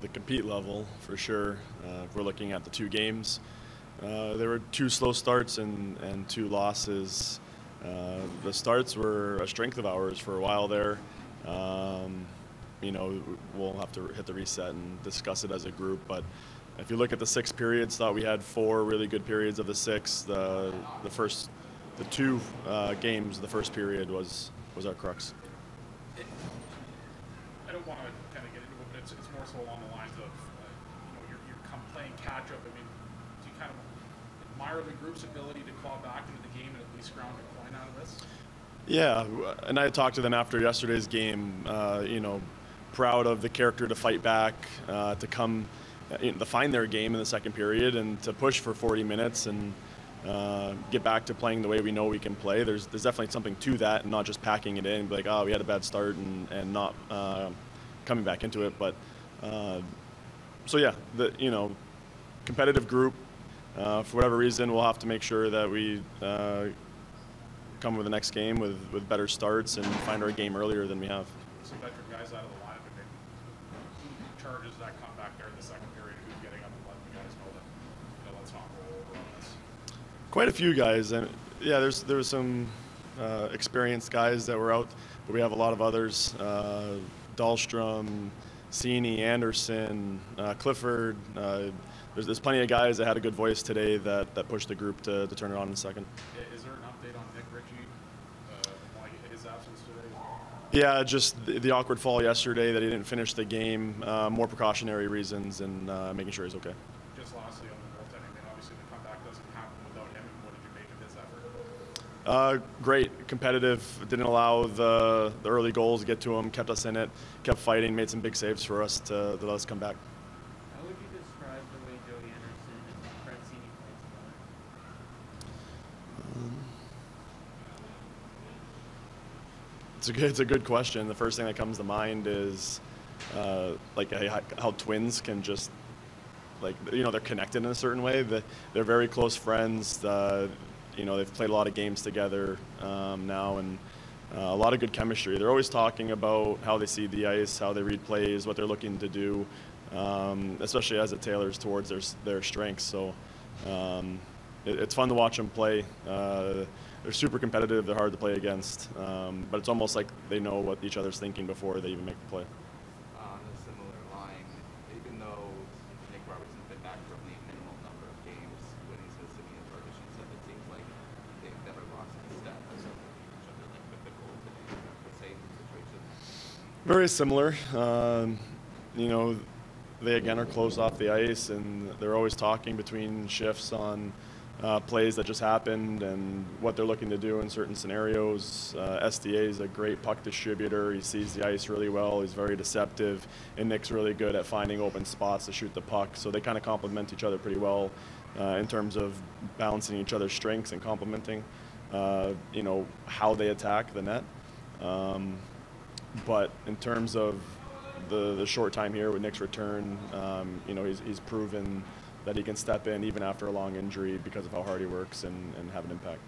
the compete level, for sure. If we're looking at the two games, there were two slow starts and two losses. The starts were a strength of ours for a while there. We'll have to hit the reset and discuss it as a group. But if you look at the 6 periods, thought we had 4 really good periods of the 6. The two games, the first period was our crux. I don't want to kind of get into it, but it's more so along the lines of you're playing catch up. I mean, do you kind of admire the group's ability to claw back into the game and at least ground a point out of this? Yeah, and I talked to them after yesterday's game. Proud of the character to fight back, to come, to find their game in the second period and to push for 40 minutes and get back to playing the way we know we can play. There's definitely something to that, and not just packing it in and be like, oh, we had a bad start and not coming back into it. But so yeah, competitive group. For whatever reason, we'll have to make sure that we come with the next game with better starts and find our game earlier than we have. Some veteran guys out of the lineup, and who charges that comeback there in the second period? Who's getting up and letting the guys know that let's not roll over on this? Quite a few guys, and yeah, there was some experienced guys that were out, but we have a lot of others. Dahlstrom, Sini, Anderson, Clifford. There's plenty of guys that had a good voice today that pushed the group to turn it on in the second. Is there an update on Nick Ritchie, his absence today? Yeah, just the awkward fall yesterday that he didn't finish the game. More precautionary reasons and making sure he's okay. Just lastly on the goaltending, I mean, obviously the comeback doesn't happen without him. And what did you make of his effort? Great, competitive. Didn't allow the early goals to get to him. Kept us in it. Kept fighting. Made some big saves for us to let us come back. How would you describe the way Joey Anderson and Fred Sini play together? It's a good question. The first thing that comes to mind is how twins can just they're connected in a certain way. They're very close friends. They've played a lot of games together now, and a lot of good chemistry. They're always talking about how they see the ice, how they read plays, what they're looking to do, especially as it tailors towards their strengths. So it's fun to watch them play. They're super competitive. They're hard to play against, but it's almost like they know what each other's thinking before they even make the play. On a similar line, even though Nick Robertson's been back for only a minimal number of games, when he's with Simeon Burdish, he said it seems like they've never lost a step or something each other, like with the goal today. The same situation. Very similar. They again are closed off the ice, and they're always talking between shifts on plays that just happened and what they're looking to do in certain scenarios. SDA is a great puck distributor. He sees the ice really well. He's very deceptive, and Nick's really good at finding open spots to shoot the puck. So they kind of complement each other pretty well in terms of balancing each other's strengths and complementing, how they attack the net. But in terms of the short time here with Nick's return, he's proven that he can step in even after a long injury because of how hard he works and have an impact.